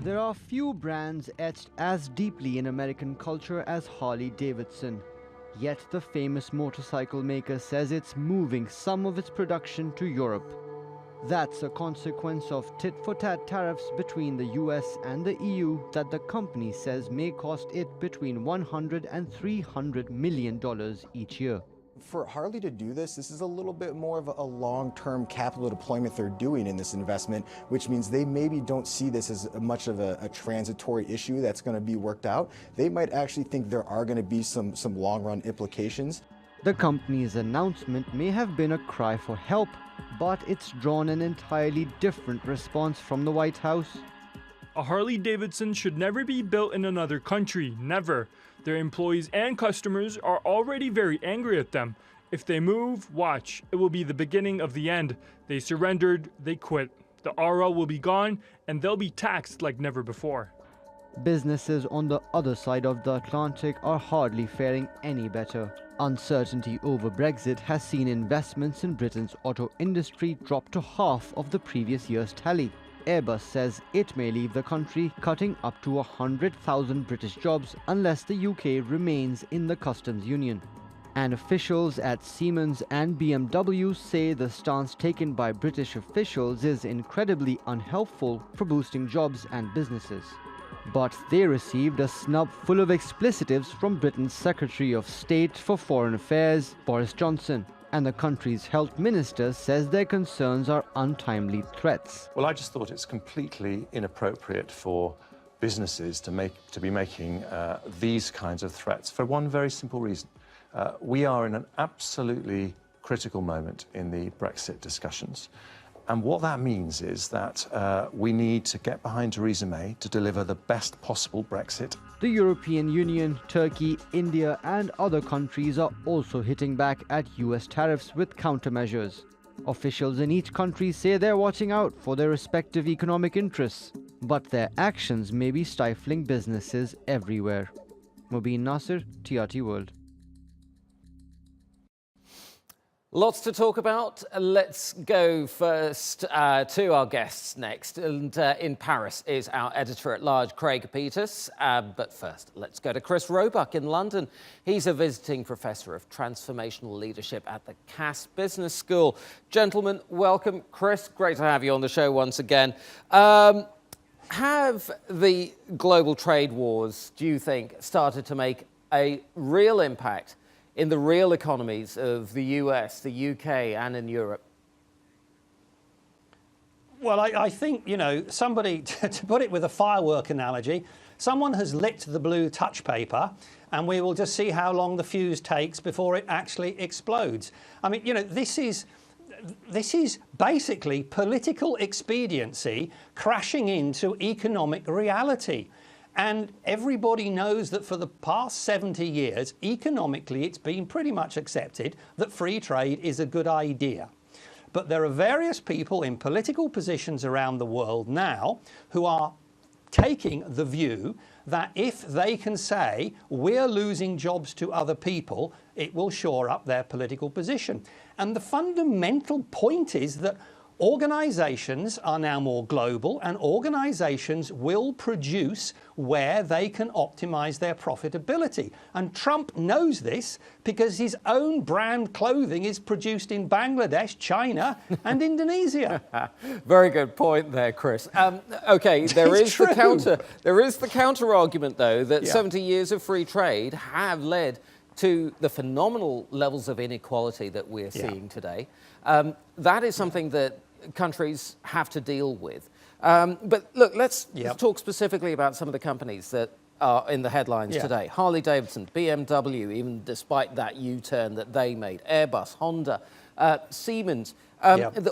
There are few brands etched as deeply in American culture as Harley-Davidson. Yet the famous motorcycle maker says it's moving some of its production to Europe. That's a consequence of tit-for-tat tariffs between the US and the EU that the company says may cost it between $100 and $300 million each year. For Harley to do this is a little bit more of a long-term capital deployment they're doing in this investment, which means they maybe don't see this as much of a transitory issue that's going to be worked out. They might actually think there are going to be some long-run implications. The company's announcement may have been a cry for help, but it's drawn an entirely different response from the White House. A Harley-Davidson should never be built in another country, never. Their employees and customers are already very angry at them. If they move, watch, it will be the beginning of the end. They surrendered, they quit. The RL will be gone, and they'll be taxed like never before. Businesses on the other side of the Atlantic are hardly faring any better. Uncertainty over Brexit has seen investments in Britain's auto industry drop to half of the previous year's tally. Airbus says it may leave the country, cutting up to 100,000 British jobs unless the UK remains in the customs union. And officials at Siemens and BMW say the stance taken by British officials is incredibly unhelpful for boosting jobs and businesses. But they received a snub full of explicitives from Britain's Secretary of State for Foreign Affairs, Boris Johnson. And the country's health minister says their concerns are untimely threats. Well, I just thought it's completely inappropriate for businesses to be making these kinds of threats for one very simple reason. We are in an absolutely critical moment in the Brexit discussions. And what that means is that we need to get behind Theresa May to deliver the best possible Brexit. The European Union, Turkey, India and other countries are also hitting back at US tariffs with countermeasures. Officials in each country say they're watching out for their respective economic interests, but their actions may be stifling businesses everywhere. Mubin Nasser, TRT World. Lots to talk about. Let's go first to our guests next. And in Paris is our editor-at-large, Craig Peters. But first, let's go to Chris Roebuck in London. He's a visiting professor of transformational leadership at the Cass Business School. Gentlemen, welcome. Chris, great to have you on the show once again. Have the global trade wars, do you think, started to make a real impact in the real economies of the US, the UK, and in Europe? Well, I think, you know, somebody, to put it with a firework analogy, someone has lit the blue touch paper, and we will just see how long the fuse takes before it actually explodes. I mean, you know, this is basically political expediency crashing into economic reality. And everybody knows that for the past 70 years, economically, it's been pretty much accepted that free trade is a good idea. But there are various people in political positions around the world now who are taking the view that if they can say we're losing jobs to other people, it will shore up their political position. And the fundamental point is that organisations are now more global, and organisations will produce where they can optimise their profitability. And Trump knows this because his own brand clothing is produced in Bangladesh, China and Indonesia. Very good point there, Chris. OK, there is the counter argument, though, that 70 years of free trade have led to the phenomenal levels of inequality that we're seeing today. That is something that countries have to deal with. But look, let's talk specifically about some of the companies that are in the headlines today. Harley-Davidson, BMW, even despite that U-turn that they made, Airbus, Honda, Siemens,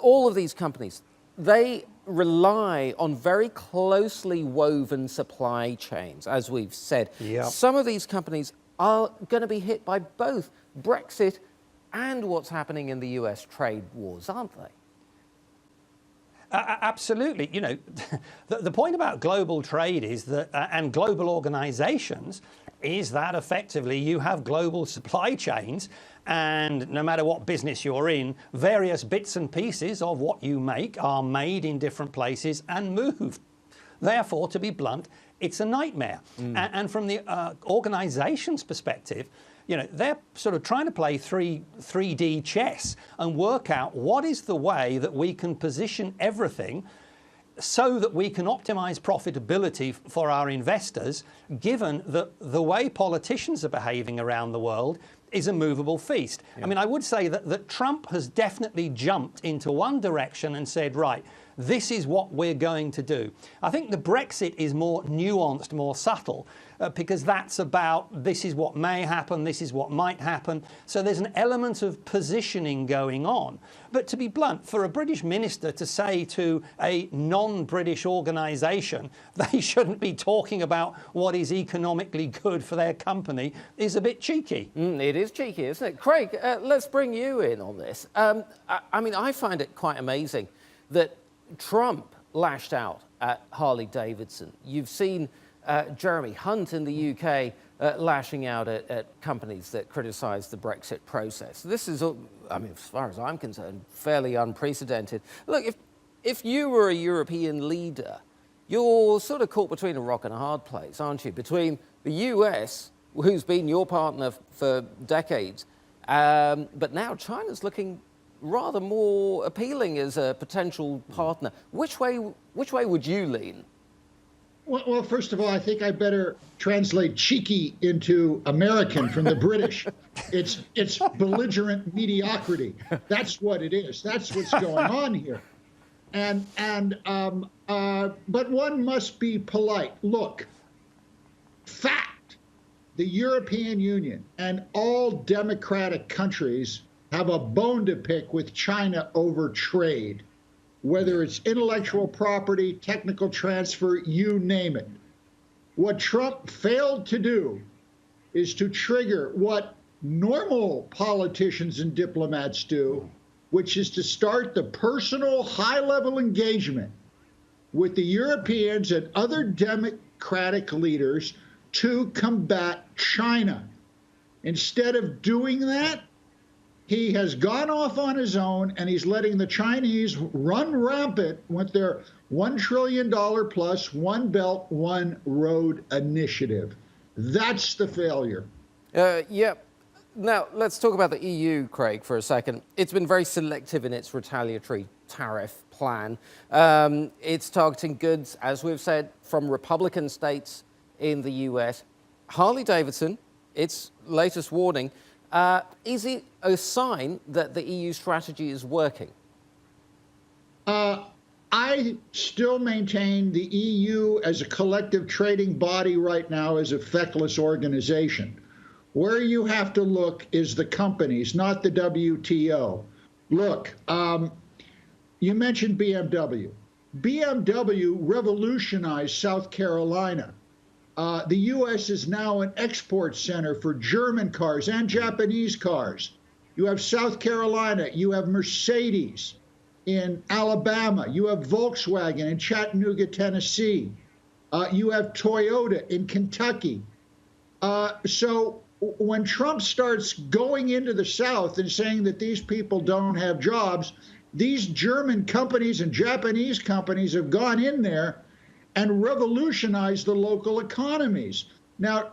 all of these companies, they rely on very closely woven supply chains, as we've said. Some of these companies are going to be hit by both Brexit and what's happening in the US trade wars, aren't they? Absolutely. You know, the point about global trade is that, and global organisations, is that effectively you have global supply chains, and no matter what business you're in, various bits and pieces of what you make are made in different places and moved. Therefore, to be blunt, it's a nightmare. And from the organisation's perspective, you know, they're sort of trying to play 3D chess and work out what is the way that we can position everything so that we can optimise profitability for our investors, given that the way politicians are behaving around the world is a movable feast. I mean, I would say that Trump has definitely jumped into one direction and said, right, this is what we're going to do. I think the Brexit is more nuanced, more subtle, because that's about this is what may happen, this is what might happen. So there's an element of positioning going on. But to be blunt, for a British minister to say to a non-British organisation they shouldn't be talking about what is economically good for their company is a bit cheeky. It is cheeky, isn't it? Craig, let's bring you in on this. I mean, I find it quite amazing that Trump lashed out at Harley-Davidson. You've seen Jeremy Hunt in the UK lashing out at companies that criticise the Brexit process. This is, I mean, as far as I'm concerned, fairly unprecedented. Look, if you were a European leader, you're sort of caught between a rock and a hard place, aren't you? Between the US, who's been your partner for decades, but now China's looking rather more appealing as a potential partner. Which way would you lean? Well, first of all, I think I better translate cheeky into American from the British. It's belligerent mediocrity. That's what it is. That's what's going on here. But one must be polite. Look, fact, the European Union and all democratic countries have a bone to pick with China over trade, whether it's intellectual property, technical transfer, you name it. What Trump failed to do is to trigger what normal politicians and diplomats do, which is to start the personal high-level engagement with the Europeans and other democratic leaders to combat China. Instead of doing that, he has gone off on his own, and he's letting the Chinese run rampant with their $1 trillion plus One Belt, One Road initiative. That's the failure. Yeah. Now, let's talk about the EU, Craig, for a second. It's been very selective in its retaliatory tariff plan. It's targeting goods, as we've said, from Republican states in the US. Harley-Davidson, its latest warning, is it a sign that the EU strategy is working? I still maintain the EU as a collective trading body right now is a feckless organization. Where you have to look is the companies, not the WTO. Look, you mentioned BMW. BMW revolutionized South Carolina. The U.S. is now an export center for German cars and Japanese cars. You have South Carolina, you have Mercedes in Alabama, you have Volkswagen in Chattanooga, Tennessee, you have Toyota in Kentucky. So when Trump starts going into the South and saying that these people don't have jobs, these German companies and Japanese companies have gone in there and revolutionized the local economies. Now,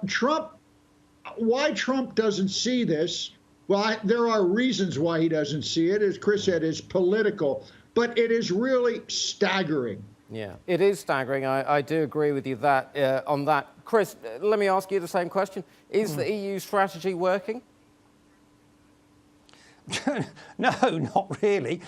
why Trump doesn't see this, well, there are reasons why he doesn't see it. As Chris said, it's political, but it is really staggering. Yeah, it is staggering. I do agree with you on that. Chris, let me ask you the same question. Is the EU strategy working? No, not really,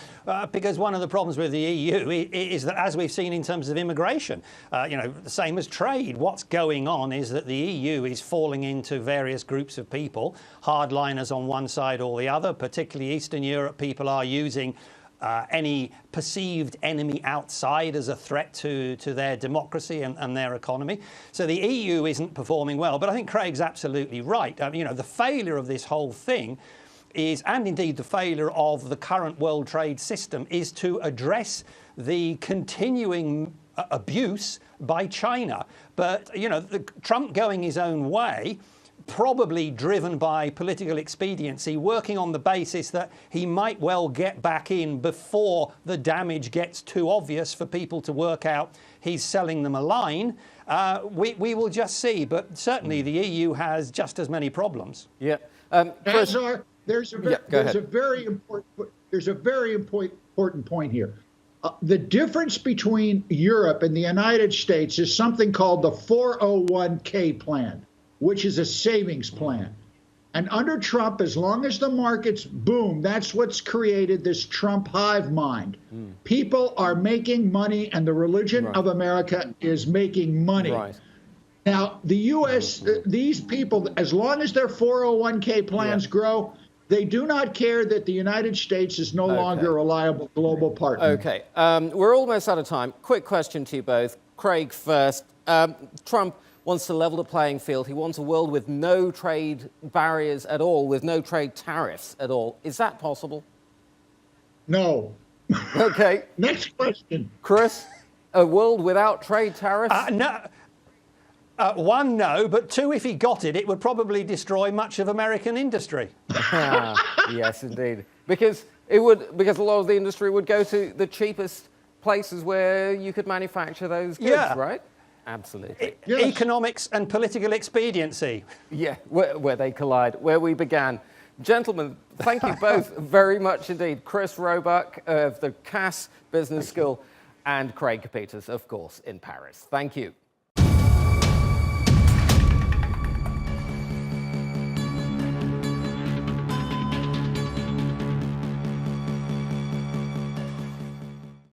because one of the problems with the EU is that, as we've seen in terms of immigration, the same as trade, what's going on is that the EU is falling into various groups of people, hardliners on one side or the other. Particularly Eastern Europe people are using any perceived enemy outside as a threat to their democracy and their economy. So the EU isn't performing well. But I think Craig's absolutely right. The failure of this whole thing is, and indeed the failure of the current world trade system, is to address the continuing abuse by China. But, Trump going his own way probably driven by political expediency, working on the basis that he might well get back in before the damage gets too obvious for people to work out he's selling them a line. We will just see, but certainly the EU has just as many problems. Yeah. There's a very important point here. The difference between Europe and the United States is something called the 401k plan, which is a savings plan. And under Trump, as long as the markets boom, that's what's created this Trump hive mind. People are making money, and the religion of America is making money. Right. Now, the U.S., these people, as long as their 401k plans grow, they do not care that the United States is no longer a reliable global partner. Okay. We're almost out of time. Quick question to you both. Craig first. Trump wants to level the playing field. He wants a world with no trade barriers at all, with no trade tariffs at all. Is that possible? No. Okay. Next question. Chris, a world without trade tariffs? No. One, no, but two, if he got it, it would probably destroy much of American industry. Yes, indeed. Because a lot of the industry would go to the cheapest places where you could manufacture those goods, right? Absolutely. Economics and political expediency. Yeah, where they collide, where we began. Gentlemen, thank you both very much indeed. Chris Roebuck of the Cass Business School and Craig Peters, of course, in Paris. Thank you.